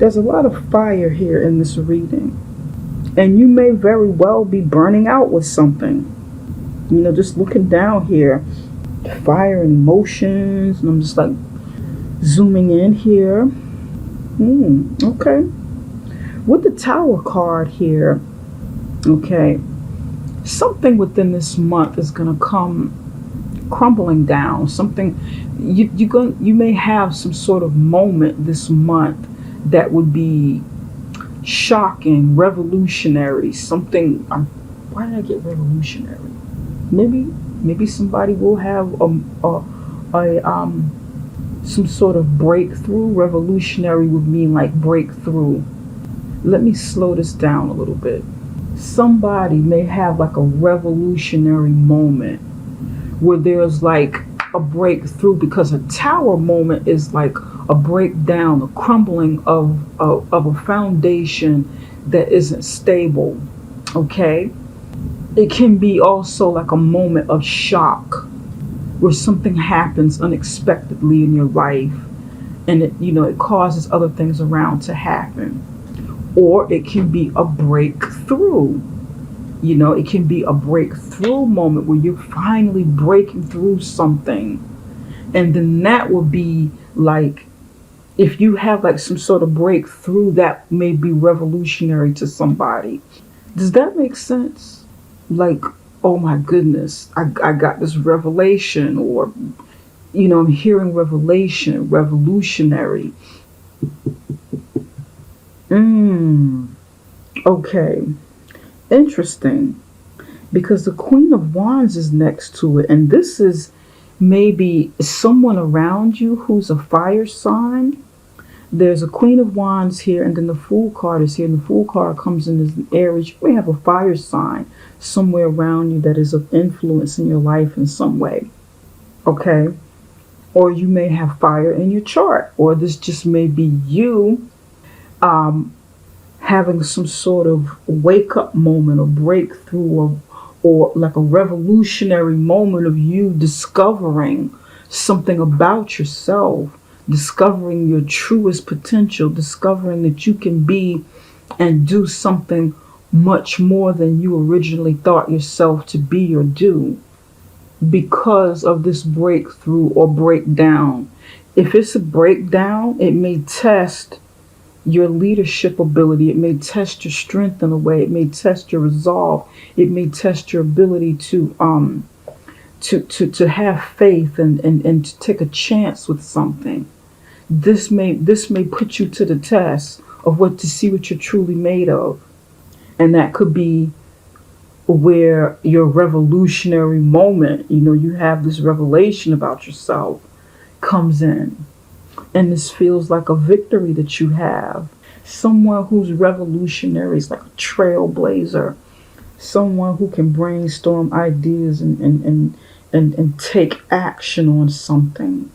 There's a lot of fire here in this reading. And you may very well be burning out with something. Just looking down here, fire and emotions, and I'm just like zooming in here. Okay. With the Tower card here, okay, something within this month is going to come crumbling down. Something you may have some sort of moment this month that would be shocking, revolutionary. Something. Why did I get revolutionary? Maybe somebody will have a some sort of breakthrough. Revolutionary would mean like breakthrough. Let me slow this down a little bit. Somebody may have like a revolutionary moment where there's like a breakthrough, because a tower moment is like a breakdown, a crumbling of a foundation that isn't stable. Okay? It can be also like a moment of shock where something happens unexpectedly in your life, and it causes other things around to happen. Or it can be a breakthrough. It can be a breakthrough moment where you're finally breaking through something. And then that will be like, if you have like some sort of breakthrough, that may be revolutionary to somebody. Does that make sense? Like, oh my goodness, I got this revelation, or, I'm hearing revelation, revolutionary. Okay. Interesting. Because the Queen of Wands is next to it. And this is maybe someone around you who's a fire sign. There's a Queen of Wands here, and then the Fool card is here. And the Fool card comes in as an Aries. You may have a fire sign somewhere around you that is of influence in your life in some way. Okay? Or you may have fire in your chart. Or this just may be you having some sort of wake-up moment or breakthrough, or like a revolutionary moment of you discovering something about yourself, discovering your truest potential, discovering that you can be and do something much more than you originally thought yourself to be or do, because of this breakthrough or breakdown. If it's a breakdown, it may test your leadership ability. It may test your strength in a way. It may test your resolve. It may test your ability to have faith and to take a chance with something. This may put you to the test of to see what you're truly made of. And that could be where your revolutionary moment, you have this revelation about yourself, comes in. And this feels like a victory that you have. Someone who's revolutionary is like a trailblazer. Someone who can brainstorm ideas and take action on something.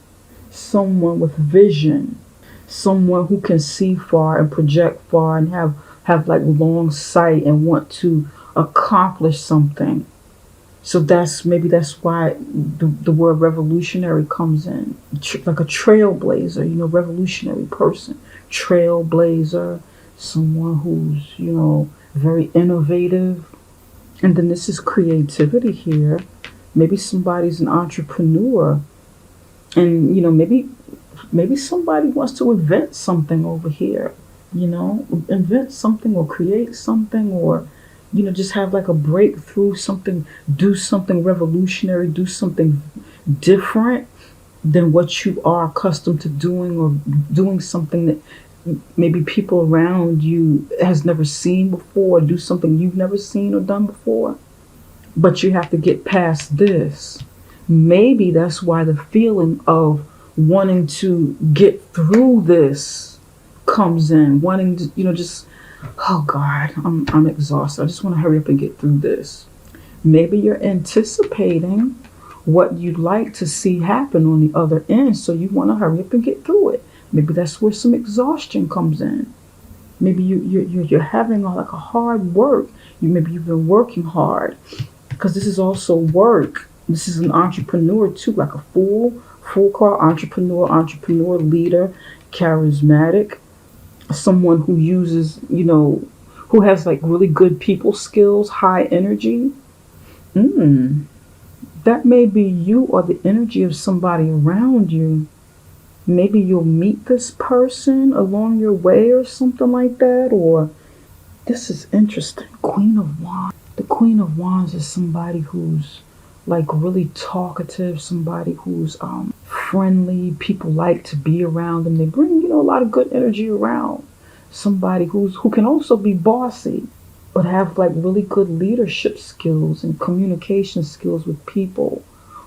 Someone with vision. Someone who can see far and project far and have like long sight and want to accomplish something. So that's why the word revolutionary comes in. Like a trailblazer, revolutionary person. Trailblazer, someone who's, very innovative. And then this is creativity here. Maybe somebody's an entrepreneur. And, maybe somebody wants to invent something over here. Invent something or create something, or just have like a breakthrough, do something revolutionary, do something different than what you are accustomed to doing, or doing something that maybe people around you has never seen before, do something you've never seen or done before. But you have to get past this. Maybe that's why the feeling of wanting to get through this comes in, wanting to, just, oh God, I'm exhausted. I just want to hurry up and get through this. Maybe you're anticipating what you'd like to see happen on the other end, so you want to hurry up and get through it. Maybe that's where some exhaustion comes in. Maybe you're having like a hard work. Maybe you've been working hard, because this is also work. This is an entrepreneur too, like a fool card, entrepreneur, leader, charismatic. someone who uses, who has like really good people skills, high energy. Mm, that may be you or the energy of somebody around you. Maybe you'll meet this person along your way or something like that. Or this is interesting. Queen of Wands. The Queen of Wands is somebody who's like really talkative, somebody who's friendly. People like to be around them. They bring, a lot of good energy around. Somebody who can also be bossy, but have like really good leadership skills and communication skills with people.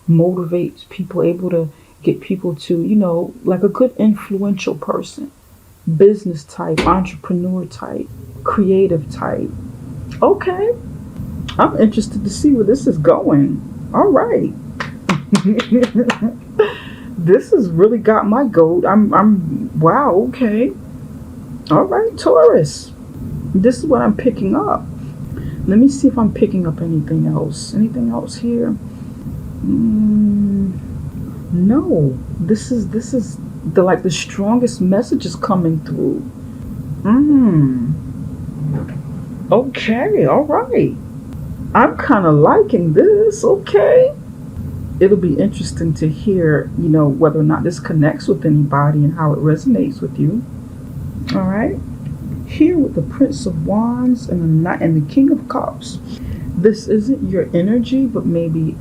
Motivates people, able to get people to, like a good influential person. Business type, entrepreneur type, creative type. Okay, I'm interested to see where this is going. All right. This has really got my goat. Wow, okay. All right, Taurus. This is what I'm picking up. Let me see if I'm picking up anything else. Anything else here? No. This is the strongest messages coming through. Okay, all right. I'm kind of liking this. Okay. It'll be interesting to hear, whether or not this connects with anybody and how it resonates with you. All right. Here with the Prince of Wands and the King of Cups. This isn't your energy, but maybe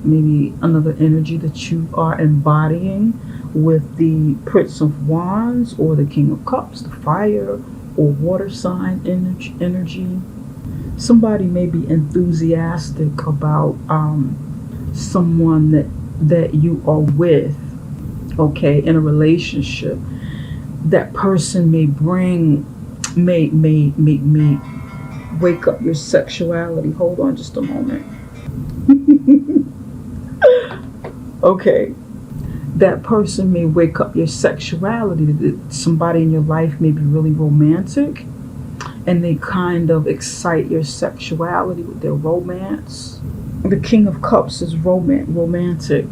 another energy that you are embodying with the Prince of Wands or the King of Cups, the fire or water sign energy. Somebody may be enthusiastic about someone that you are with, okay, in a relationship. That person may wake up your sexuality. Hold on just a moment. Okay. That person may wake up your sexuality. That somebody in your life may be really romantic, and they kind of excite your sexuality with their romance. The King of Cups is romantic.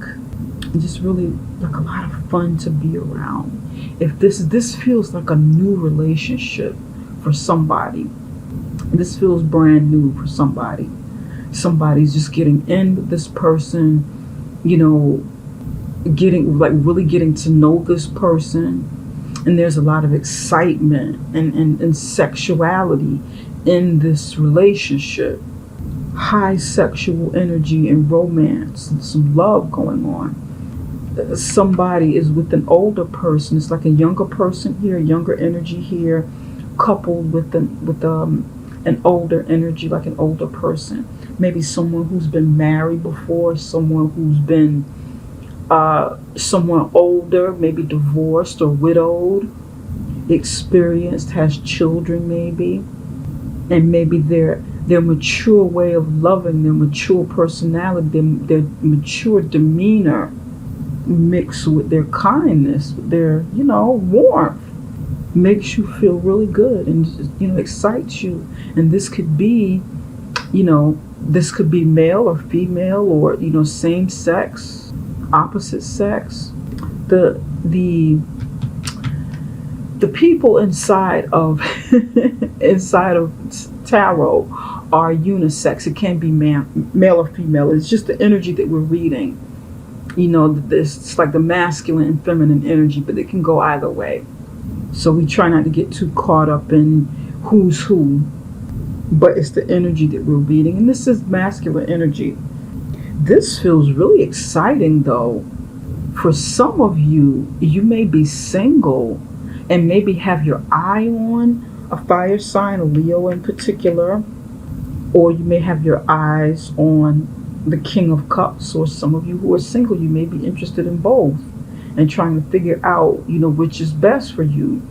Just really like a lot of fun to be around. If this feels like a new relationship for somebody. This feels brand new for somebody. Somebody's just getting in with this person, really getting to know this person. And there's a lot of excitement and sexuality in this relationship. High sexual energy and romance and some love going on. Somebody is with an older person. It's like a younger person here, younger energy here, coupled with an older energy, like an older person. Maybe someone who's been married before, someone who's been someone older, maybe divorced or widowed, experienced, has children maybe, and maybe their mature way of loving, their mature personality, their mature demeanor mixed with their kindness, with their, warmth, makes you feel really good and, excites you. And this could be, male or female or, same sex, opposite sex. The people inside of tarot are unisex. It can be male or female. It's just the energy that we're reading. It's like the masculine and feminine energy, but it can go either way. So we try not to get too caught up in who's who, but it's the energy that we're reading, and this is masculine energy. This feels really exciting though. For some of you, you may be single and maybe have your eye on a fire sign, a Leo in particular, or you may have your eyes on the King of Cups, or some of you who are single, you may be interested in both and trying to figure out, which is best for you.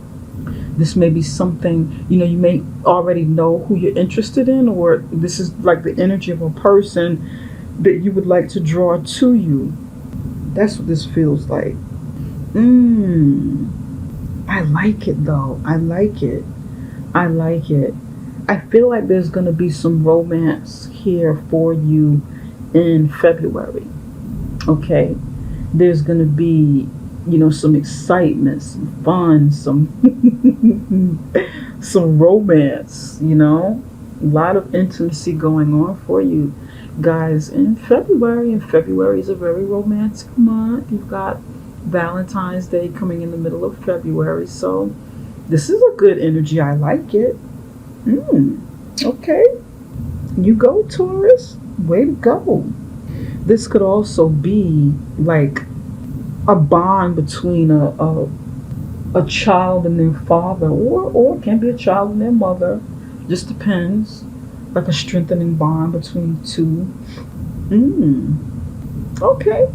This may be something, you may already know who you're interested in, or this is like the energy of a person that you would like to draw to you. That's what this feels like. I like it though. I like it. I feel like there's going to be some romance here for you in February. Okay. There's going to be, some excitement, some fun, some some romance, a lot of intimacy going on for you guys in February. And February is a very romantic month. You've got Valentine's Day coming in the middle of February. So this is a good energy. I like it. Okay. You go, Taurus. Way to go. This could also be like a bond between a child and their father, or it can be a child and their mother. Just depends. Like a strengthening bond between the two. Okay.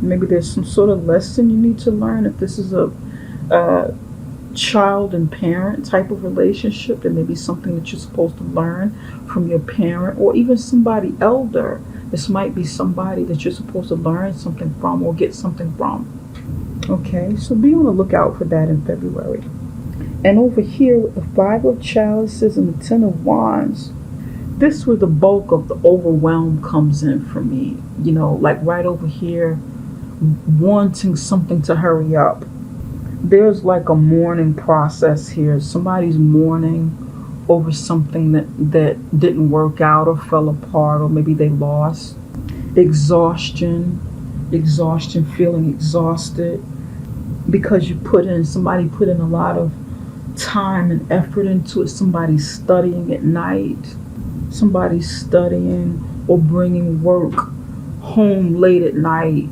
Maybe there's some sort of lesson you need to learn. If this is a child and parent type of relationship, there may be something that you're supposed to learn from your parent or even somebody elder. This might be somebody that you're supposed to learn something from or get something from. Okay, so be on the lookout for that in February. And over here with the Five of Chalices and the Ten of Wands, this is where the bulk of the overwhelm comes in for me. Like right over here, wanting something to hurry up. There's like a mourning process here. Somebody's mourning over something that didn't work out or fell apart, or maybe they lost. Exhaustion, feeling exhausted because somebody put in a lot of time and effort into it. Somebody's studying at night. Somebody's studying or bringing work home late at night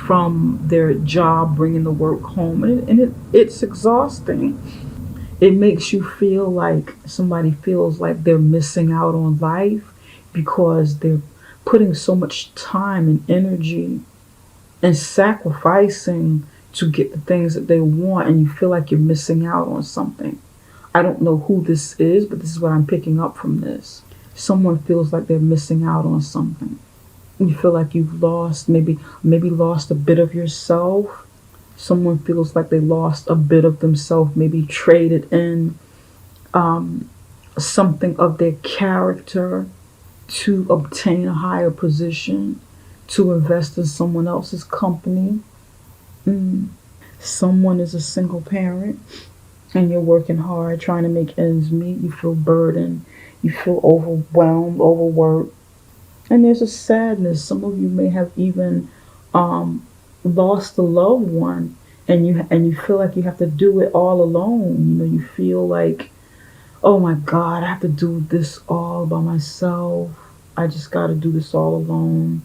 from their job, bringing the work home, and it's exhausting. It makes you feel like somebody feels like they're missing out on life because they're putting so much time and energy and sacrificing to get the things that they want, and you feel like you're missing out on something. I don't know who this is, but this is what I'm picking up from this. Someone feels like they're missing out on something. You feel like you've lost, maybe lost a bit of yourself. Someone feels like they lost a bit of themselves, maybe traded in something of their character to obtain a higher position, to invest in someone else's company. Someone is a single parent and you're working hard trying to make ends meet. You feel burdened, you feel overwhelmed, overworked. And there's a sadness. Some of you may have even lost a loved one, and you feel like you have to do it all alone. You feel like, oh my God, I have to do this all by myself. I just got to do this all alone,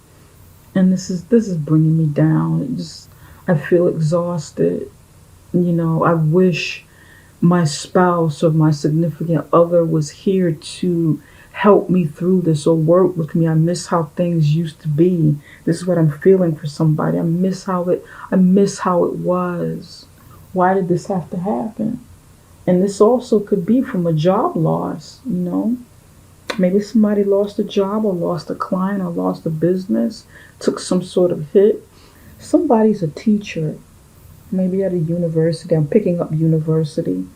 and this is bringing me down. I feel exhausted. I wish my spouse or my significant other was here to help me through this or work with me. I miss how things used to be. This is what I'm feeling for somebody. I miss how it was. Why did this have to happen? And this also could be from a job loss, Maybe somebody lost a job or lost a client or lost a business, took some sort of hit. Somebody's a teacher, maybe at a university. I'm picking up university.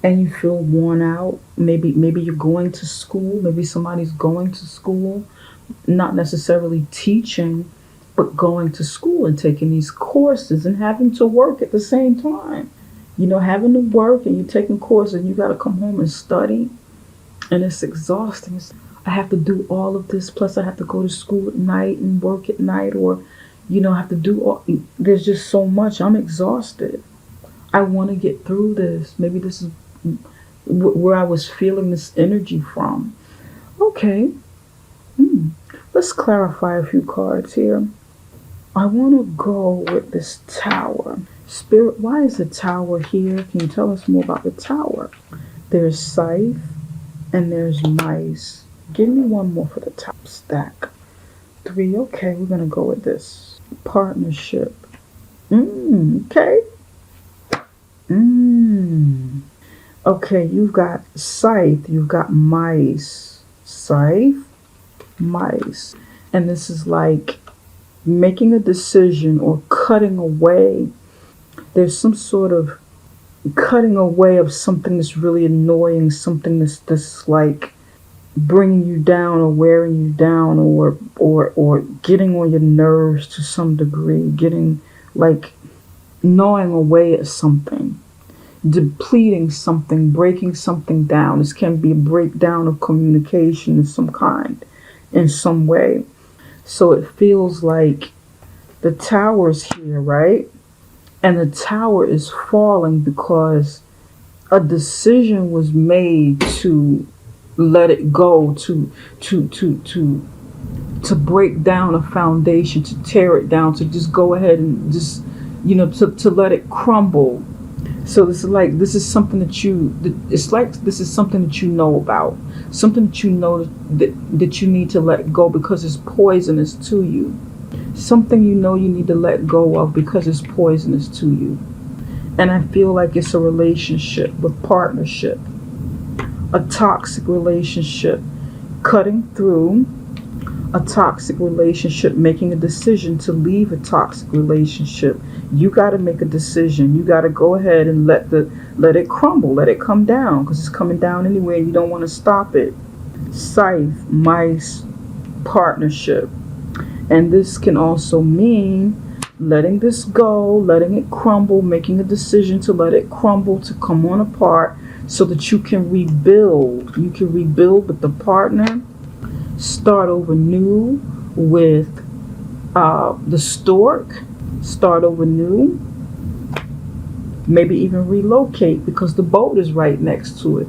And you feel worn out. Maybe you're going to school. Maybe somebody's going to school, not necessarily teaching, but going to school and taking these courses and having to work at the same time. Having to work and you're taking courses and you got to come home and study. And it's exhausting. I have to do all of this. Plus I have to go to school at night and work at night, or, I have to do all. There's just so much. I'm exhausted. I want to get through this. Maybe this is where I was feeling this energy from. Okay. Let's clarify a few cards here. I want to go with this Tower. Spirit, why is the Tower here? Can you tell us more about the Tower? There's Scythe and there's Mice. Give me one more for the top stack. 3. Okay, we're going to go with this. Partnership. Okay. Okay, you've got Scythe, you've got Mice. Scythe, Mice. And this is like making a decision or cutting away. There's some sort of cutting away of something that's really annoying, something that's like bringing you down or wearing you down, or getting on your nerves to some degree, getting like gnawing away at something. depleting something, breaking something down. This can be a breakdown of communication of some kind, in some way. So it feels like the tower's here, right? And the tower is falling because a decision was made to let it go, to break down a foundation, to tear it down, to just go ahead and just, to let it crumble. So this is something it's like this is something that you know about, something that you know that you need to let go because it's poisonous to you. Something you need to let go of because it's poisonous to you. And I feel like it's a relationship with partnership, a toxic relationship, cutting through a toxic relationship, making a decision to leave a toxic relationship. You got to make a decision. You got to go ahead and let it crumble, let it come down, because it's coming down anyway and you don't want to stop it. Scythe, mice, partnership. And this can also mean letting this go, letting it crumble, making a decision to let it crumble, to come on apart so that you can rebuild. You can rebuild with the partner, start over new with the stork, start over new, maybe even relocate because the boat is right next to it.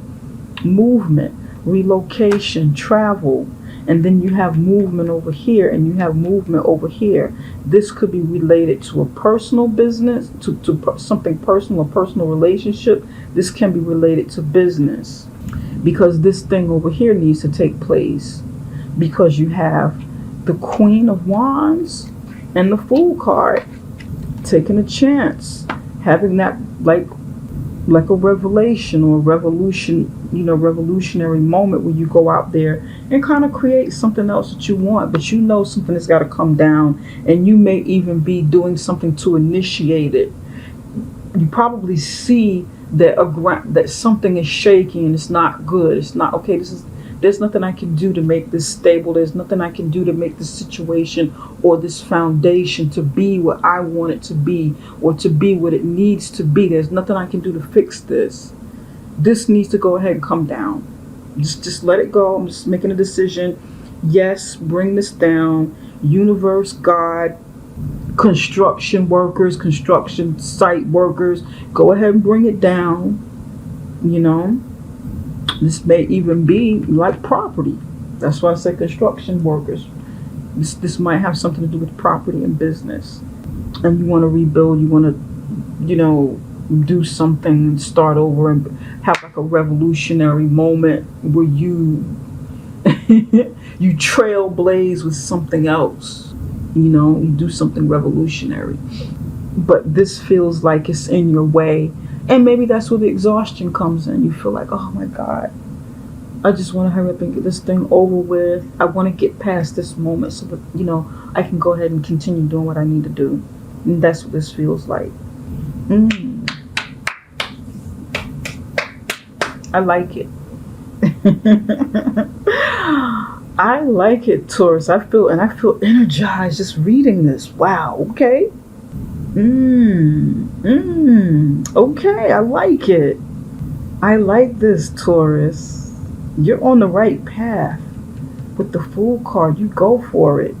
Movement, relocation, travel, and then you have movement over here and you have movement over here. This could be related to a personal business, to something personal, a personal relationship. This can be related to business because this thing over here needs to take place, because you have the Queen of Wands and the Fool card, taking a chance, having that like a revelation or a revolutionary moment where you go out there and kind of create something else that you want, but something has got to come down, and you may even be doing something to initiate it. You probably see that that something is shaking and it's not good. It's not okay. There's nothing I can do to make this stable. There's nothing I can do to make this situation or this foundation to be what I want it to be, or to be what it needs to be. There's nothing I can do to fix this. This needs to go ahead and come down. Just let it go. I'm just making a decision. Yes, bring this down. Universe, God, construction workers, construction site workers, go ahead and bring it down. This may even be like property. That's why I say construction workers. This might have something to do with property and business. And you want to rebuild, you want to, do something and start over and have like a revolutionary moment where you you trailblaze with something else. You do something revolutionary. But this feels like it's in your way. And maybe that's where the exhaustion comes in. You feel like, oh my God, I just want to hurry up and get this thing over with. I want to get past this moment so that, I can go ahead and continue doing what I need to do. And that's what this feels like. I like it. I like it, Taurus. I feel energized just reading this. Wow, okay. Okay, I like it. I like this, Taurus. You're on the right path. With the Fool card, you go for it.